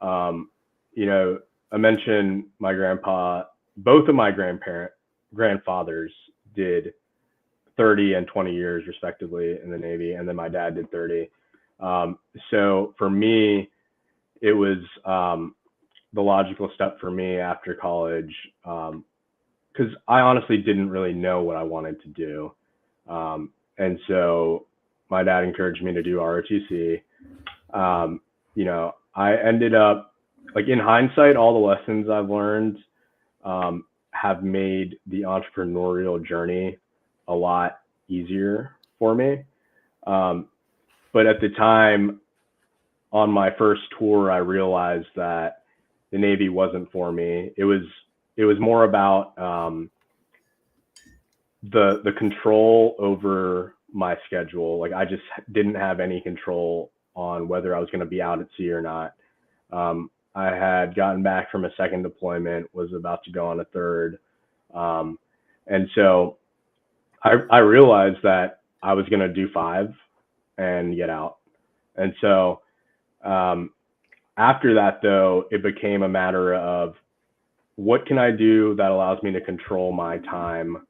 I mentioned my grandpa, both of my grandfathers did 30 and 20 years respectively in the Navy, and then my dad did 30. So for me, it was the logical step for me after college, because I honestly didn't really know what I wanted to do. And so my dad encouraged me to do ROTC. I ended up, like, in hindsight, all the lessons I've learned have made the entrepreneurial journey a lot easier for me. But at the time, on my first tour, I realized that the Navy wasn't for me. It was more about the control over my schedule. Like I just didn't have any control on whether I was going to be out at sea or not. I had gotten back from a second deployment, was about to go on a third. And so I realized that I was going to do 5 and get out. And so after that, though, it became a matter of what can I do that allows me to control my time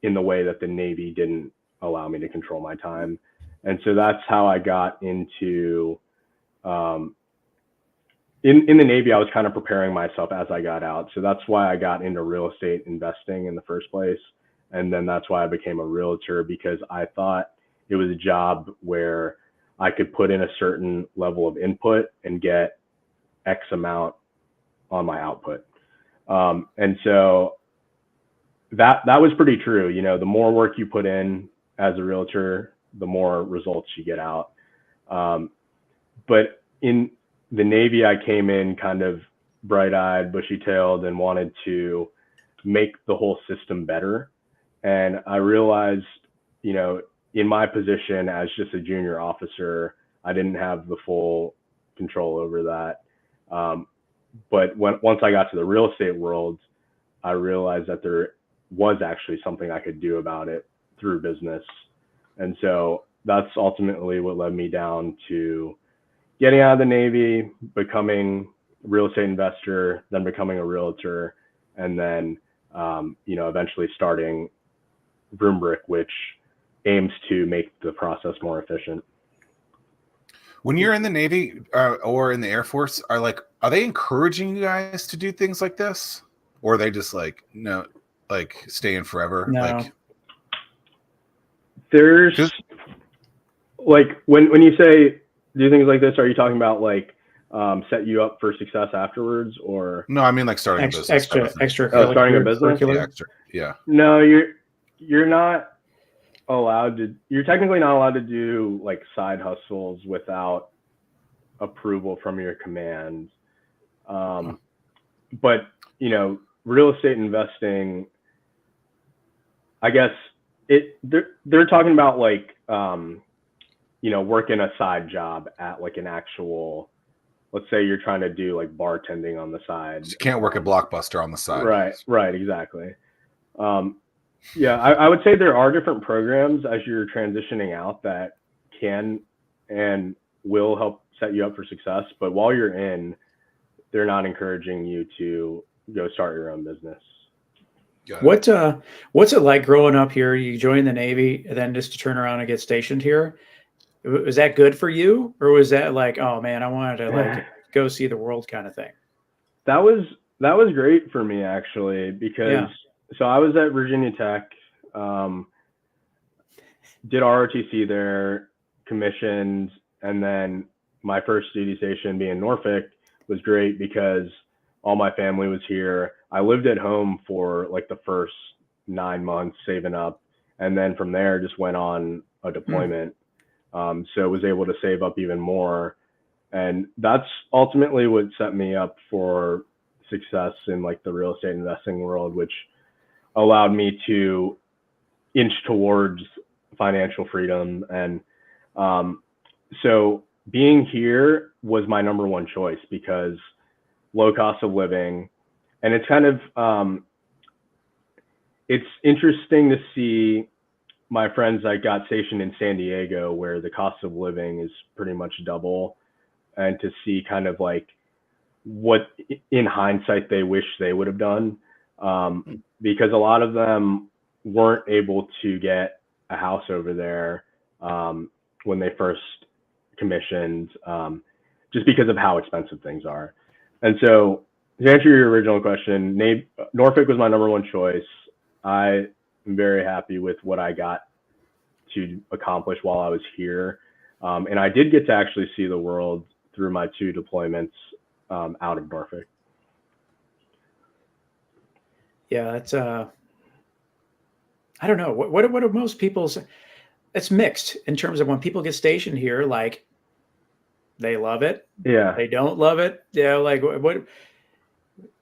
in the way that the Navy didn't allow me to control my time. And so that's how I got into, in the Navy, I was kind of preparing myself as I got out. So that's why I got into real estate investing in the first place. And then that's why I became a realtor, because I thought it was a job where I could put in a certain level of input and get X amount on my output. And so that was pretty true. You know, the more work you put in as a realtor, the more results you get out. But in the Navy, I came in kind of bright-eyed, bushy-tailed, and wanted to make the whole system better. And I realized, you know, in my position as just a junior officer, I didn't have the full control over that. But once I got to the real estate world, I realized that there was actually something I could do about it through business. And so that's ultimately what led me down to getting out of the Navy, becoming a real estate investor, then becoming a realtor, and then, you know, eventually starting VroomBrick, which aims to make the process more efficient. When you're in the Navy or in the Air Force, are they encouraging you guys to do things like this, or are they just like, no, like stay in forever? No. Like, there's like when you say do things like this, are you talking about like set you up for success afterwards, or no? I mean like starting a business. Extra. Starting a business. Yeah. No, you're not allowed to. You're technically not allowed to do like side hustles without approval from your command. But you know, real estate investing, I guess they're talking about like you know, working a side job at like an actual, let's say you're trying to do like bartending on the side. You can't work at Blockbuster on the side. Right, exactly. Yeah, I would say there are different programs as you're transitioning out that can and will help set you up for success. But while you're in, they're not encouraging you to go start your own business. What's it like growing up here? You join the Navy and then just to turn around and get stationed here. Was that good for you, or was that like, oh man, I wanted to like go see the world kind of thing? That was great for me actually, because so I was at Virginia Tech, did ROTC there, commissioned, and then my first duty station being Norfolk was great because all my family was here. I lived at home for like the first 9 months saving up, and then from there just went on a deployment. So was able to save up even more. And that's ultimately what set me up for success in like the real estate investing world, which allowed me to inch towards financial freedom. And so being here was my number one choice because low cost of living. And it's kind of, it's interesting to see my friends that got stationed in San Diego, where the cost of living is pretty much double, and to see kind of like what in hindsight they wish they would have done, because a lot of them weren't able to get a house over there when they first commissioned, just because of how expensive things are. And so to answer your original question, Norfolk was my number one choice. I am very happy with what I got to accomplish while I was here. And I did get to actually see the world through my 2 deployments out of Norfolk. Yeah, it's I don't know. What are most people's, it's mixed in terms of when people get stationed here, like they love it. Yeah. They don't love it. Yeah. Like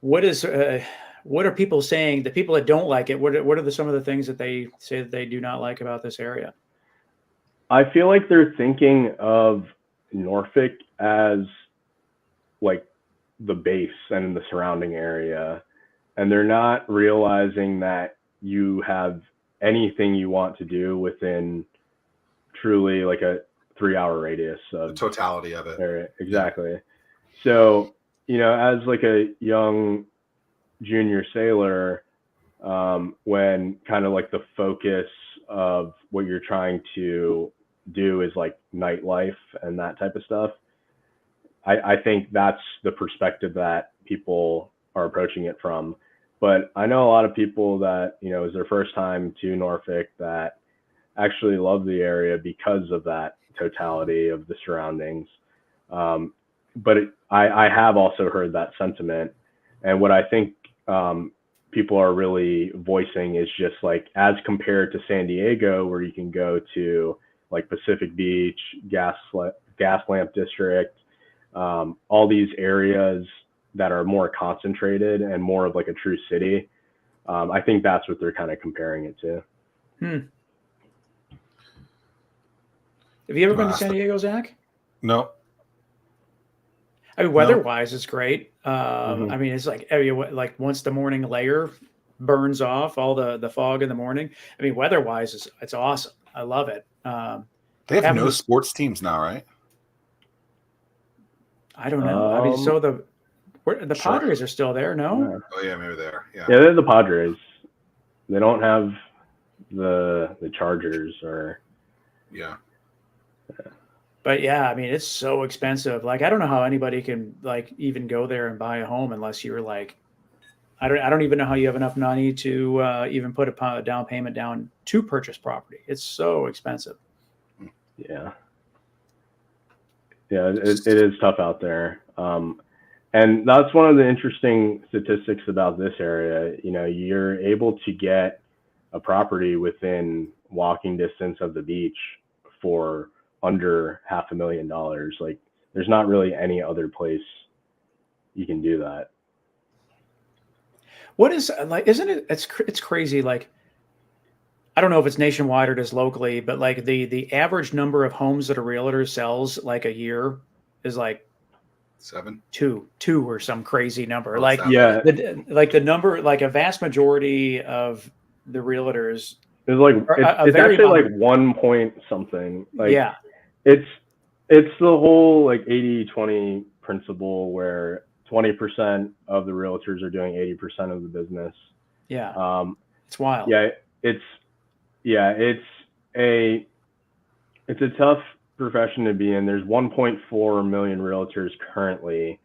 what are people saying? The people that don't like it, what are some of the things that they say that they do not like about this area? I feel like they're thinking of Norfolk as like the base and the surrounding area, and they're not realizing that you have anything you want to do within truly like a 3-hour radius of the totality of it. area. Exactly. Yeah. So, as like a young junior sailor, when kind of like the focus of what you're trying to do is like nightlife and that type of stuff, I think that's the perspective that people are approaching it from. But I know a lot of people that, is their first time to Norfolk that actually love the area because of that totality of the surroundings. But I have also heard that sentiment. And what I think people are really voicing is just like, as compared to San Diego, where you can go to like Pacific Beach, Gas Lamp District, all these areas that are more concentrated and more of like a true city. I think that's what they're kind of comparing it to. Have you ever been to San Diego, Zach? No. I mean, weather-wise, it's great. I mean, it's like once the morning layer burns off, all the fog in the morning. I mean, weather-wise, it's awesome. I love it. They have no sports teams now, right? I don't know. I mean, so the Padres are still there, no? Yeah. Oh yeah, maybe they're. Yeah, they're the Padres. They don't have the Chargers or. Yeah. But yeah, I mean, it's so expensive. Like, I don't know how anybody can like even go there and buy a home unless you're like, I don't even know how you have enough money to even put a down payment down to purchase property. It's so expensive. Yeah. Yeah, it is tough out there. And that's one of the interesting statistics about this area. You're able to get a property within walking distance of the beach for under $500,000. Like, there's not really any other place you can do that. What is like? Isn't it? It's crazy. Like, I don't know if it's nationwide or just locally, but like the average number of homes that a realtor sells like a year is like 2 or some crazy number. Like, yeah, the number, like a vast majority of the realtors. It's like it's actually like 1 point something. Like, yeah, it's the whole like 80-20 principle where 20% of the realtors are doing 80% of the business. Yeah. It's wild. Yeah, it's a tough profession to be in. There's 1.4 million realtors currently,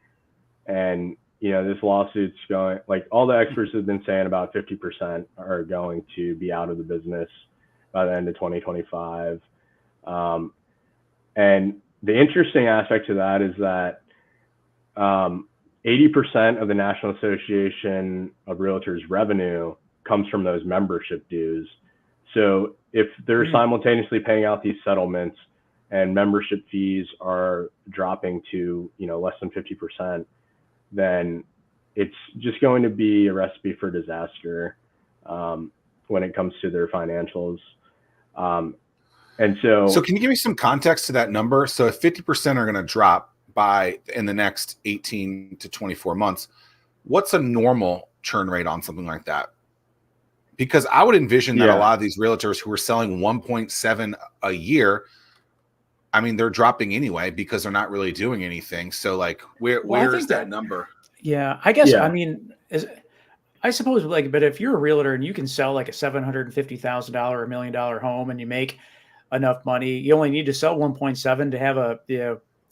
and this lawsuit's going, like, all the experts have been saying about 50% are going to be out of the business by the end of 2025. And the interesting aspect to that is that 80% of the National Association of Realtors revenue comes from those membership dues. So if they're simultaneously paying out these settlements and membership fees are dropping to, less than 50%, then it's just going to be a recipe for disaster when it comes to their financials. And so can you give me some context to that number? So if 50% are going to drop in the next 18 to 24 months, what's a normal churn rate on something like that? Because I would envision that a lot of these realtors who are selling 1.7 a year, I mean, they're dropping anyway because they're not really doing anything. So like, where is that number? Yeah, I guess, I mean, I suppose, like, but if you're a realtor and you can sell like a $750,000 or $1 million home and you make enough money, you only need to sell 1.7 to have a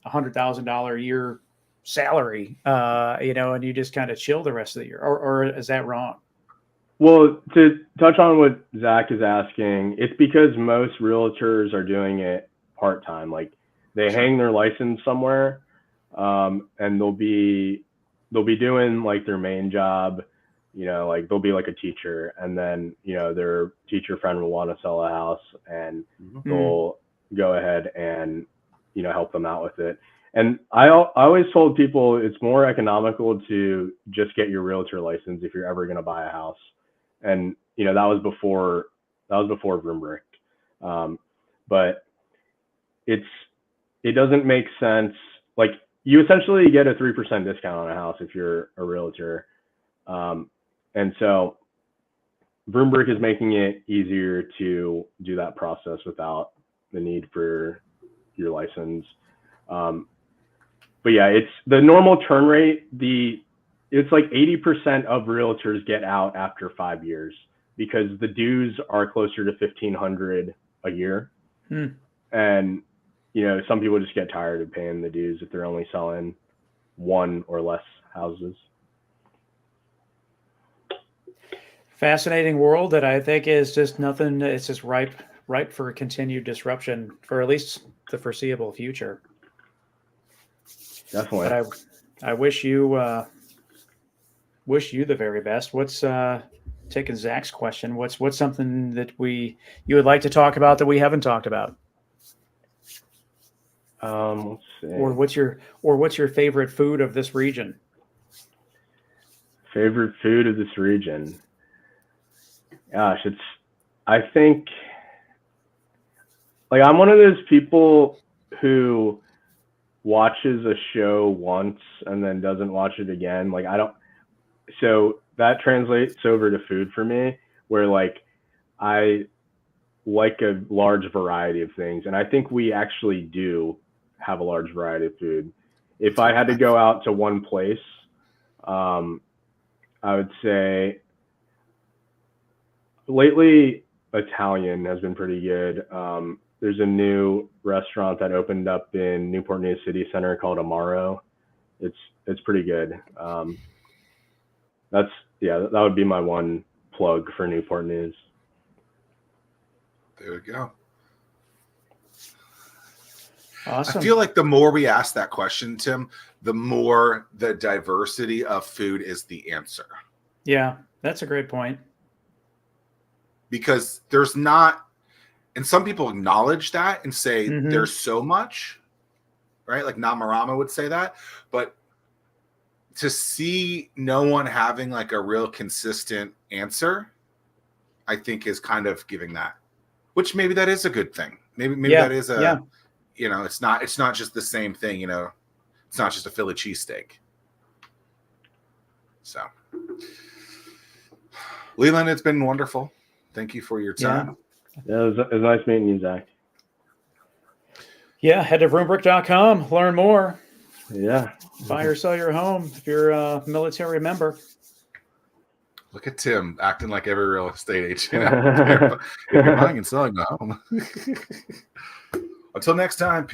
$100,000 a year salary, and you just kind of chill the rest of the year, or is that wrong? Well, to touch on what Zach is asking, it's because most realtors are doing it part-time. Like, they hang their license somewhere, and they'll be doing like their main job, like they'll be like a teacher, and then, their teacher friend will want to sell a house, and they'll go ahead and, help them out with it. And I always told people it's more economical to just get your realtor license if you're ever going to buy a house. And, you know, that was before VroomBrick. But it doesn't make sense. Like, you essentially get a 3% discount on a house if you're a realtor. And so VroomBrick is making it easier to do that process without the need for your license. But yeah, it's the normal turn rate. It's like 80% of realtors get out after 5 years because the dues are closer to $1,500 a year. And, you know, some people just get tired of paying the dues if they're only selling one or less houses. Fascinating world that I think is just nothing. It's just ripe for continued disruption for at least the foreseeable future. Definitely. But I wish you the very best. What's taking Zach's question? What's something that you would like to talk about that we haven't talked about? Let's see. Or what's your favorite food of this region? Favorite food of this region? Gosh, I think, like, I'm one of those people who watches a show once and then doesn't watch it again. Like, so that translates over to food for me, where, like, I like a large variety of things. And I think we actually do have a large variety of food. If I had to go out to one place, I would say lately Italian has been pretty good. There's a new restaurant that opened up in Newport News City Center called Amaro. It's pretty good. That would be my one plug for Newport News. There we go. Awesome. I feel like the more we ask that question, Tim, the more the diversity of food is the answer. Yeah, that's a great point. Because there's not, and some people acknowledge that and say there's so much, right? Like Namarama would say that, but to see no one having like a real consistent answer, I think is kind of giving that, which maybe that is a good thing. Maybe that is you know, it's not just the same thing, you know, it's not just a Philly cheesesteak. So, Leland, it's been wonderful. Thank you for your time. Yeah, it was nice meeting you, Zack. Yeah, head to VroomBrick.com, learn more. Yeah. Buy or sell your home if you're a military member. Look at Tim acting like every real estate agent out there. If you're buying and selling a home. Until next time.